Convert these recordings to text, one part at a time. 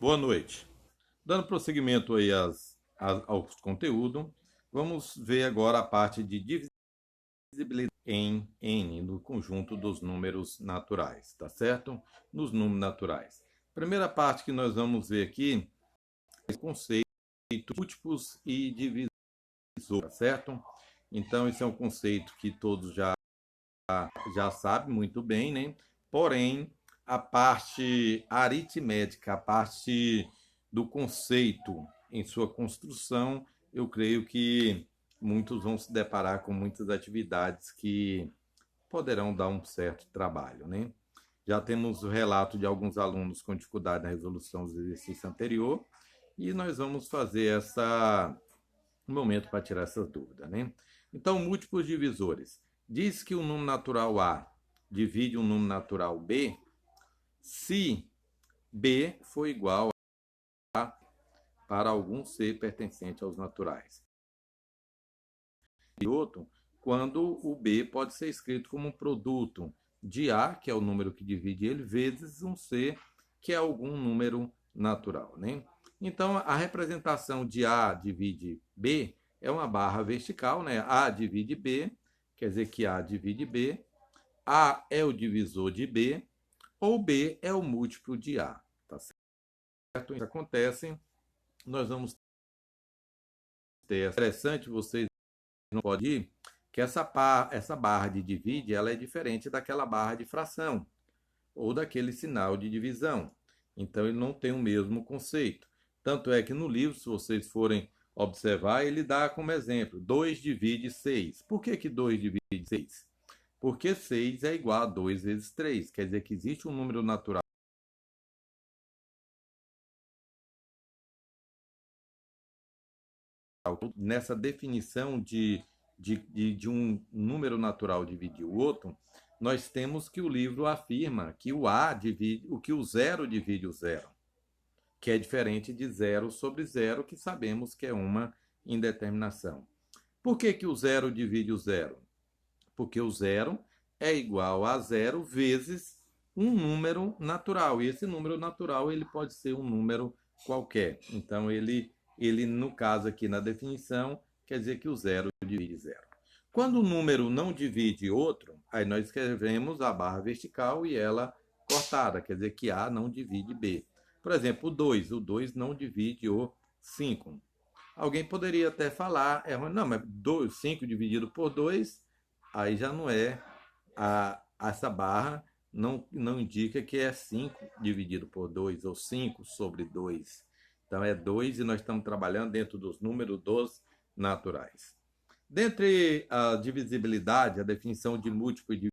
Boa noite. Dando prosseguimento aí ao conteúdo, vamos ver agora a parte de divisibilidade em N, no conjunto dos números naturais, tá certo? Nos números naturais. Primeira parte que nós vamos ver aqui é o conceito de múltiplos e divisores, tá certo? Então, esse é um conceito que todos já sabem muito bem, né? Porém, a parte aritmética, a parte do conceito em sua construção, eu creio que muitos vão se deparar com muitas atividades que poderão dar um certo trabalho, né? Já temos o relato de alguns alunos com dificuldade na resolução do exercício anterior e nós vamos fazer um momento para tirar essas dúvidas, né? Então, múltiplos divisores. Diz que o número natural A divide o número natural B se B for igual a para algum ser pertencente aos naturais. E outro, quando o B pode ser escrito como um produto de A, que é o número que divide ele, vezes um C, que é algum número natural, né? Então, a representação de A divide B é uma barra vertical, né? A divide B, quer dizer que A divide B. A é o divisor de B, ou B é o múltiplo de A, tá certo? Isso acontece, nós vamos ter. É interessante, vocês não podem ir, que essa barra de divide ela é diferente daquela barra de fração, ou daquele sinal de divisão. Então, ele não tem o mesmo conceito. Tanto é que no livro, se vocês forem observar, ele dá como exemplo 2 divide 6. Por que 2 divide 6? Porque 6 é igual a 2 vezes 3. Quer dizer que existe um número natural nessa definição de um número natural dividir o outro, nós temos que o livro afirma que o A divide, o que o zero divide o zero, que é diferente de zero sobre zero, que sabemos que é uma indeterminação. Por que o zero divide o zero? Porque o zero é igual a zero vezes um número natural. E esse número natural ele pode ser um número qualquer. Então, ele no caso aqui na definição, quer dizer que o zero divide zero. Quando o número não divide outro, aí nós escrevemos a barra vertical e ela cortada, quer dizer que A não divide B. Por exemplo, o 2 não divide o 5. Alguém poderia até falar, não, mas 5 dividido por 2 aí já não é essa barra não indica que é 5 dividido por 2 ou 5 sobre 2. Então é 2 e nós estamos trabalhando dentro dos números dos naturais. Dentre a divisibilidade, a definição de múltiplo e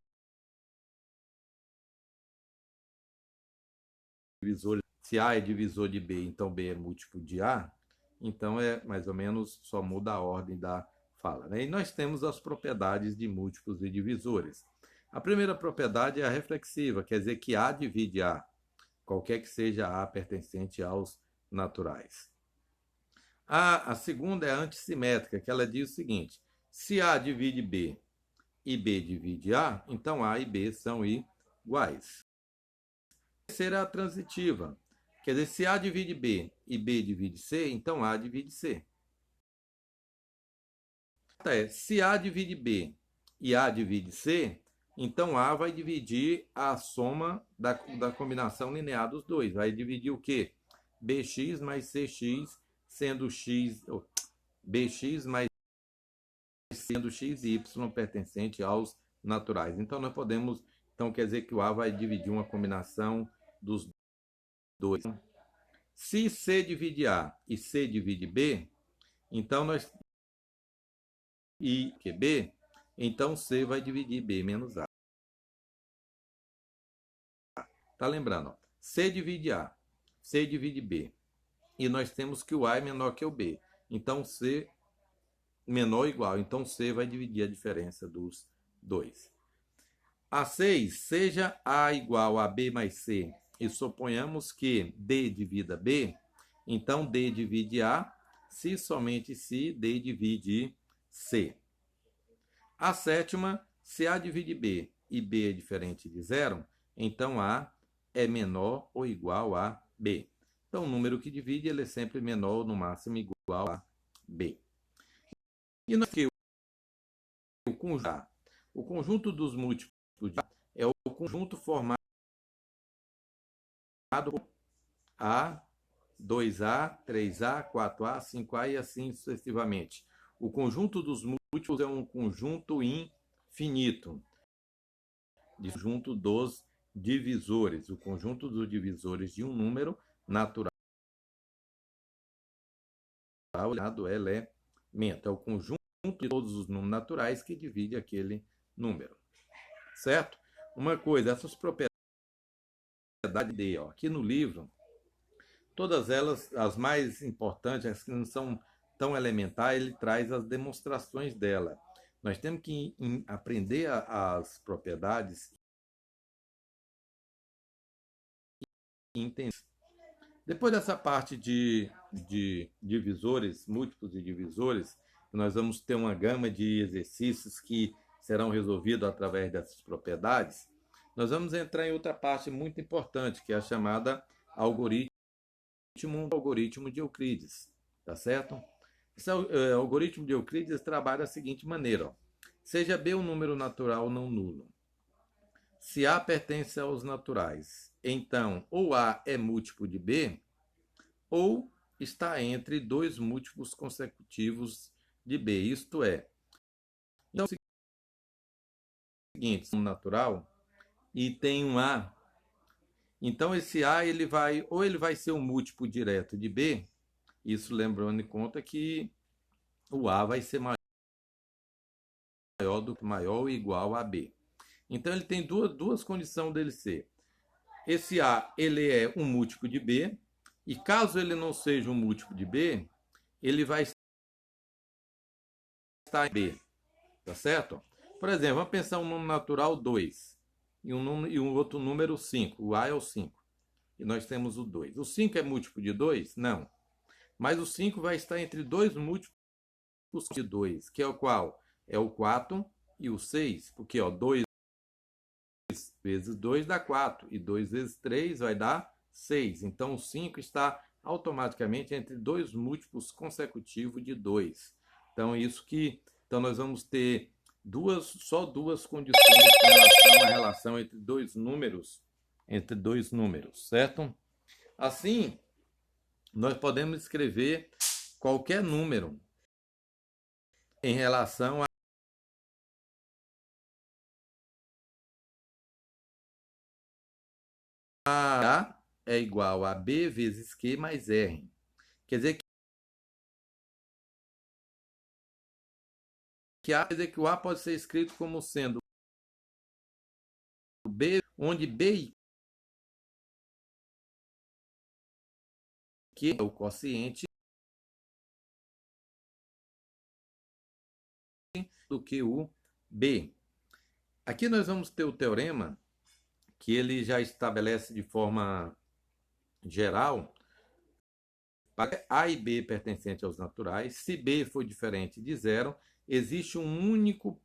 divisor, se A é divisor de B, então B é múltiplo de A, então é mais ou menos só muda a ordem da fala, né? E nós temos as propriedades de múltiplos e divisores. A primeira propriedade é a reflexiva, quer dizer que A divide A, qualquer que seja A pertencente aos naturais. A segunda é a antissimétrica, que ela diz o seguinte: se A divide B e B divide A, então A e B são iguais. A terceira é a transitiva, quer dizer, se A divide B e B divide C, então A divide C. Se A divide B e A divide C, então A vai dividir a soma da combinação linear dos dois. Vai dividir o quê? BX mais CX, sendo X, BX mais sendo X e Y pertencente aos naturais. Então, nós podemos, então quer dizer que o A vai dividir uma combinação dos dois. Se C divide A e C divide B, então nós que B, então C vai dividir B menos A. Tá lembrando? Ó, C divide A, C divide B. E nós temos que o A é menor que o B. Então C menor ou igual. Então C vai dividir a diferença dos dois. A6, seja A igual a B mais C e suponhamos que D divida B, então D divide A, se somente se D divide C. A sétima, se A divide B e B é diferente de zero, então A é menor ou igual a B. Então, o número que divide ele é sempre menor ou no máximo igual a B. E nós que o conjunto dos múltiplos de A é o conjunto formado por A, 2A, 3A, 4A, 5A e assim sucessivamente. O conjunto dos múltiplos é um conjunto infinito. Conjunto dos divisores. O conjunto dos divisores de um número natural chamado elemento. É o conjunto de todos os números naturais que divide aquele número. Certo? Uma coisa, essas propriedades de aqui no livro, todas elas, as mais importantes, as que não são tão elementares, ele traz as demonstrações dela. Nós temos que aprender as propriedades e entender. Depois dessa parte de divisores, múltiplos e divisores, nós vamos ter uma gama de exercícios que serão resolvidos através dessas propriedades. Nós vamos entrar em outra parte muito importante, que é a chamada algoritmo de Euclides, tá certo? Esse algoritmo de Euclides trabalha da seguinte maneira: ó. Seja B um número natural não nulo. Se A pertence aos naturais, então ou A é múltiplo de B, ou está entre dois múltiplos consecutivos de B. Isto é, então, é o seguinte, um natural e tem um A. Então esse A ele vai ser um múltiplo direto de B. Isso lembrando em conta que o A vai ser maior ou igual a B. Então ele tem duas condições dele ser. Esse A ele é um múltiplo de B, e caso ele não seja um múltiplo de B, ele vai estar em B, tá certo? Por exemplo, vamos pensar um número natural 2 e um outro número 5. O A é o 5 e nós temos o 2. O 5 é múltiplo de 2? Não. Mas o 5 vai estar entre dois múltiplos de 2, que é o qual? É o 4 e o 6, porque 2 vezes 2 dá 4, e 2 vezes 3 vai dar 6. Então, o 5 está automaticamente entre dois múltiplos consecutivos de 2. Então, nós vamos ter só duas condições com relação à relação entre dois números, certo? Assim, nós podemos escrever qualquer número em relação a é igual a B vezes Q mais R. Quer dizer que o A pode ser escrito como sendo B, onde B e Q é o quociente do que o B. Aqui nós vamos ter o teorema que ele já estabelece de forma geral para A e B pertencentes aos naturais. Se B for diferente de zero, existe um único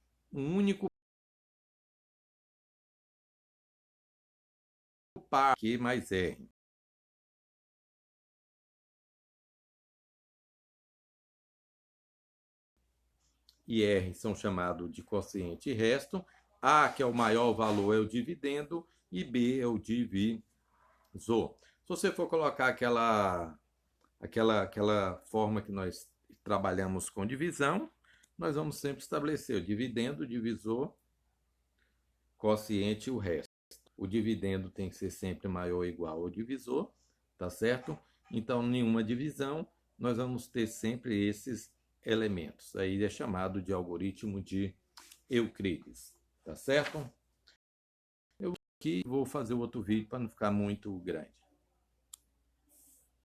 par Q mais R. E R são chamados de quociente e resto. A, que é o maior valor, é o dividendo, e B é o divisor. Se você for colocar aquela forma que nós trabalhamos com divisão, nós vamos sempre estabelecer o dividendo, o divisor, quociente e o resto. O dividendo tem que ser sempre maior ou igual ao divisor, tá certo? Então, nenhuma divisão, nós vamos ter sempre esses elementos. Aí é chamado de algoritmo de Euclides, tá certo? Eu aqui vou fazer outro vídeo para não ficar muito grande.